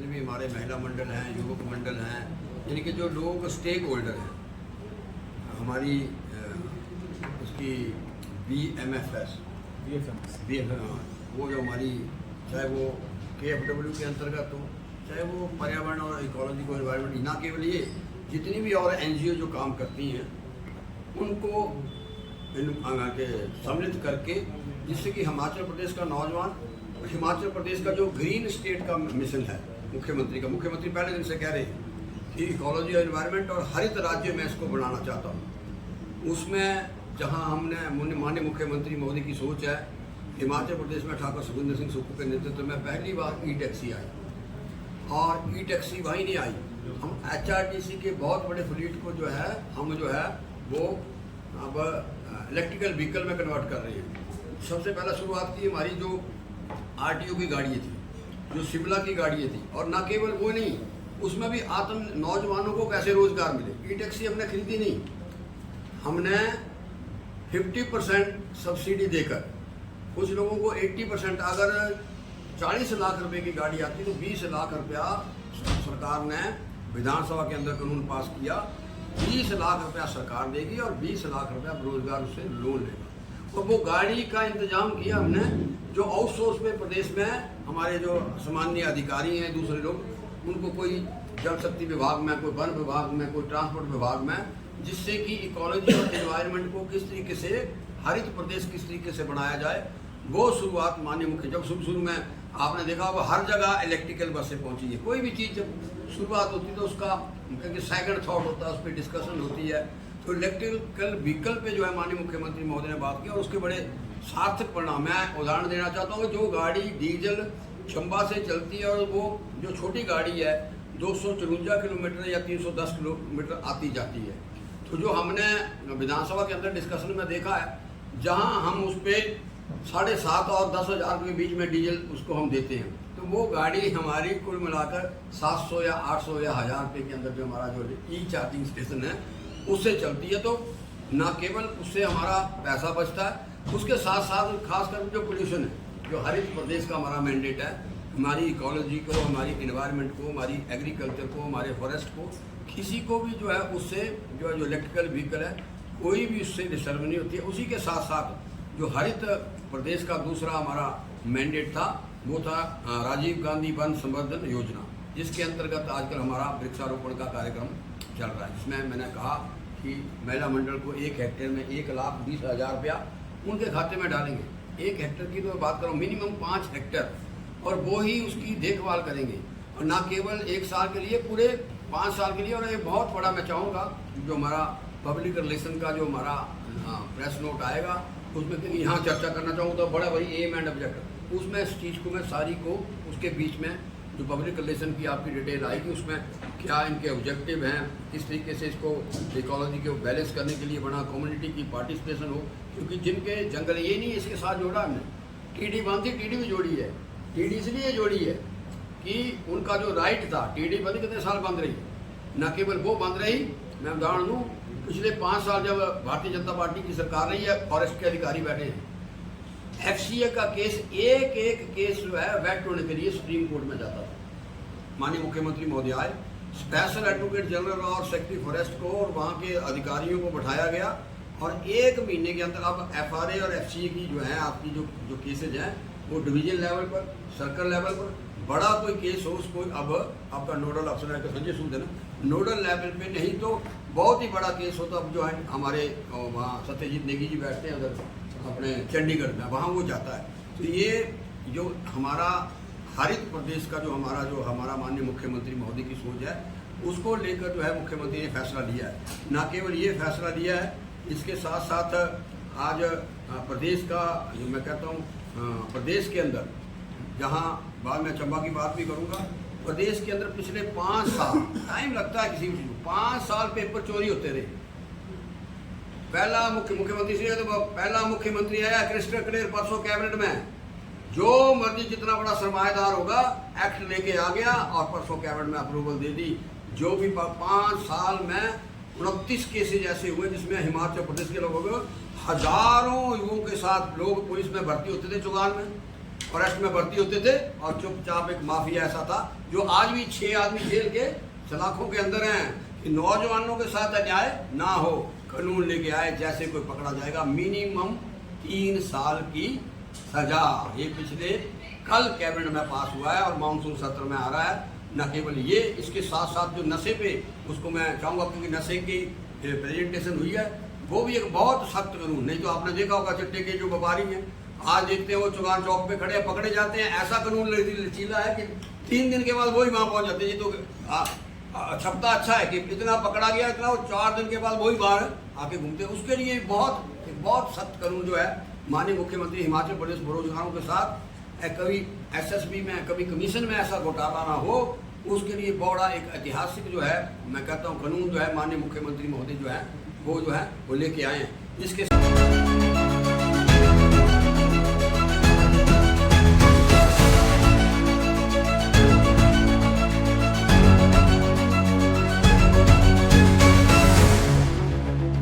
जितने भी हमारे महिला मंडल हैं, युवक मंडल हैं, यानी कि जो लोग स्टेक होल्डर हैं हमारी उसकी BMFS वो जो हमारी, चाहे वो KFW के अंतर्गत हो, चाहे वो पर्यावरण और इकोलॉजी को एनवायरनमेंट, ना केवल ये, जितनी भी और NGO जो काम करती हैं उनको के सम्मिलित करके, जिससे कि हिमाचल प्रदेश का नौजवान, हिमाचल प्रदेश का जो ग्रीन स्टेट का मिशन है मुख्यमंत्री पहले दिन से कह रहे हैं कि इकोलॉजी और एनवायरनमेंट और हरित राज्य में इसको बनाना चाहता हूँ। उसमें जहाँ हमने माननीय मुख्यमंत्री मोदी की सोच है, हिमाचल प्रदेश में ठाकुर सुखविंदर सिंह सुक्खू के नेतृत्व में पहली बार ई-टैक्सी आई, और ई-टैक्सी वहीं नहीं आई, हम HRTC के बहुत बड़े फ्लीट को जो है हम जो है वो अब इलेक्ट्रिकल व्हीकल में कन्वर्ट कर रहे हैं। सबसे पहला शुरुआत की हमारी जो RTO की गाड़ियाँ थी, जो शिमला की गाड़ियाँ थी, और ना केवल वो नहीं, उसमें भी नौजवानों को कैसे रोजगार मिले। ई-टैक्सी हमने खरीदी नहीं, हमने 50% सब्सिडी देकर कुछ लोगों को 80%, अगर 40 लाख रुपए की गाड़ी आती तो 20 लाख रुपया सरकार ने विधानसभा के अंदर कानून पास किया, 20 लाख रुपया सरकार देगी और 20 लाख रुपया बेरोजगार उससे लोन लेगा। और वो गाड़ी का इंतजाम किया हमने, जो आउटसोर्स में प्रदेश में हमारे जो सामान्य अधिकारी हैं, दूसरे लोग, उनको कोई जल शक्ति विभाग में, कोई वन विभाग में, कोई ट्रांसपोर्ट विभाग में, जिससे कि इकोलॉजी और एनवायरनमेंट को किस तरीके से, हरित प्रदेश किस तरीके से बनाया जाए, वो शुरुआत माननीय मुख्य, जब शुरू में आपने देखा होगा हर जगह इलेक्ट्रिकल बसें पहुंची है। कोई भी चीज़ जब शुरुआत होती है तो उसका सेकंड थॉट होता है, उस पर डिस्कशन होती है। तो इलेक्ट्रिकल व्हीकल पे जो है माननीय मुख्यमंत्री महोदय ने बात की, और उसके बड़े सार्थक परिणाम। मैं उदाहरण देना चाहता हूँ, जो गाड़ी डीजल चंबा से चलती है और वो जो छोटी गाड़ी है 254 किलोमीटर या 310 किलोमीटर आती जाती है, तो जो हमने विधानसभा के अंदर डिस्कशन में देखा है, जहाँ हम उस पर 7.5 और 10,000 के बीच में डीजल उसको हम देते हैं, तो वो गाड़ी हमारी कुल मिलाकर 700 या 800 या 1000 रुपये के अंदर जो हमारा जो ई-चार्जिंग स्टेशन है उससे चलती है। तो ना केवल उससे हमारा पैसा बचता है, उसके साथ साथ खासकर जो पोल्यूशन है, जो हरित प्रदेश का हमारा मैंडेट है, हमारी इकोलॉजी को, हमारी इन्वायरमेंट को, हमारी एग्रीकल्चर को, हमारे फॉरेस्ट को, किसी को भी जो है उससे जो इलेक्ट्रिकल व्हीकल है कोई भी उससे डिस्टर्ब नहीं होती है। उसी के साथ साथ जो हरित प्रदेश का दूसरा हमारा मैंडेट था वो था राजीव गांधी वन संवर्धन योजना, जिसके अंतर्गत आजकल हमारा वृक्षारोपण का कार्यक्रम चल रहा है। इसमें मैंने कहा कि महिला मंडल को 1 हेक्टेयर में 1,20,000 रुपया उनके खाते में डालेंगे। 1 हेक्टेयर की तो बात करूँ, मिनिमम 5 हेक्टेयर, और वो ही उसकी देखभाल करेंगे, और ना केवल 1 साल के लिए, पूरे 5 साल के लिए। और ये बहुत बड़ा मैं चाहूँगा जो हमारा पब्लिक रिलेशन का जो हमारा प्रेस नोट आएगा उसमें यहाँ चर्चा करना चाहूँ तो बड़ा भाई एम एंड ऑब्जेक्ट, उसमें इस चीज़ को मैं सारी को उसके बीच में जो पब्लिक रिलेशन की आपकी डिटेल आएगी, उसमें क्या इनके ऑब्जेक्टिव हैं, किस तरीके से इसको इकोलॉजी को बैलेंस करने के लिए बना, कम्युनिटी की पार्टिसिपेशन हो, क्योंकि जिनके जंगल ये नहीं इसके साथ जोड़ा हमने, टीडी बांधी, टीडी भी जोड़ी है। टीडी इसलिए जोड़ी है कि उनका जो राइट था, टीडी बंद कितने साल बंद रही, न केवल वो बंद रही, मैं उदाहरण दूँ, पिछले 5 साल जब भारतीय जनता पार्टी की सरकार रही है, फॉरेस्ट के अधिकारी बैठे हैं, FCA का केस एक केस जो है वेट होने के लिए सुप्रीम कोर्ट में जाता था। माननीय मुख्यमंत्री महोदय आए, स्पेशल एडवोकेट जनरल और सेक्रेटरी फॉरेस्ट को और वहाँ के अधिकारियों को बैठाया गया, और 1 महीने के अंदर अब FRA और FCA की जो है आपकी जो केसेज हैं वो डिवीजन लेवल पर, सर्कल लेवल पर, बड़ा कोई केस हो उसको अब आपका नोडल अफसर है संजय सूद है ना, नोडल लेवल पे नहीं तो बहुत ही बड़ा केस होता, अब जो है हमारे वहाँ सत्यजीत नेगी जी बैठते हैं उधर अपने चंडीगढ़ में, वहाँ वो जाता है। तो ये जो हमारा हरित प्रदेश का जो हमारा माननीय मुख्यमंत्री महोदय की सोच है, उसको लेकर जो है मुख्यमंत्री ने फैसला लिया है। ना केवल ये फैसला लिया है, इसके साथ साथ आज प्रदेश का जो मैं कहता हूँ प्रदेश के अंदर, जहाँ बाद में चंबा की बात भी करूँगा, प्रदेश के अंदर पिछले 5 साल टाइम लगता है किसी भी चीज़ को, 5 साल पेपर चोरी होते रहे। पहला मुख्यमंत्री से तो पहला मुख्यमंत्री आया क्रिस्टल क्लियर परसों कैबिनेट में, जो मर्जी जितना बड़ा सरमाएदार होगा एक्ट लेके आ गया और परसों कैबिनेट में अप्रूवल दे दी। जो भी 5 साल में 29 केसेज ऐसे हुए जिसमें हिमाचल प्रदेश के लोगों को हजारों युवाओं के साथ लोग पुलिस में भर्ती होते थे चुगान में, फॉरेस्ट में भर्ती होते थे और चुपचाप एक माफिया ऐसा था जो आज भी 6 आदमी जेल के सलाखों के अंदर हैं कि नौजवानों के साथ अन्याय ना हो, कानून लेके आए, जैसे कोई पकड़ा जाएगा मिनिमम 3 साल की सजा। ये पिछले कल कैबिनेट में पास हुआ है और मानसून सत्र में आ रहा है। न केवल ये, इसके साथ साथ जो नशे पे, उसको मैं चाहूँगा क्योंकि नशे की प्रेजेंटेशन हुई है, वो भी एक बहुत सख्त कानून। नहीं तो आपने देखा होगा चिट्टे के जो व्यापारी हैं, आज देखते हैं वो चुगान चौक पे खड़े पकड़े जाते हैं, ऐसा कानून लचीला है कि 3 दिन के बाद वही वहाँ पहुँच जाते हैं। ये तो छपता अच्छा है कि इतना पकड़ा गया, इतना, वो 4 दिन के बाद वही बाहर आके घूमते हैं। उसके लिए बहुत सख्त कानून जो है माननीय मुख्यमंत्री हिमाचल प्रदेश बेरोजगारों के साथ, कभी एसएसबी में कभी कमीशन में ऐसा घोटाला ना हो, उसके लिए बड़ा एक ऐतिहासिक जो है मैं कहता हूँ कानून जो है माननीय मुख्यमंत्री महोदय जो है वो लेके आए हैं। जिसके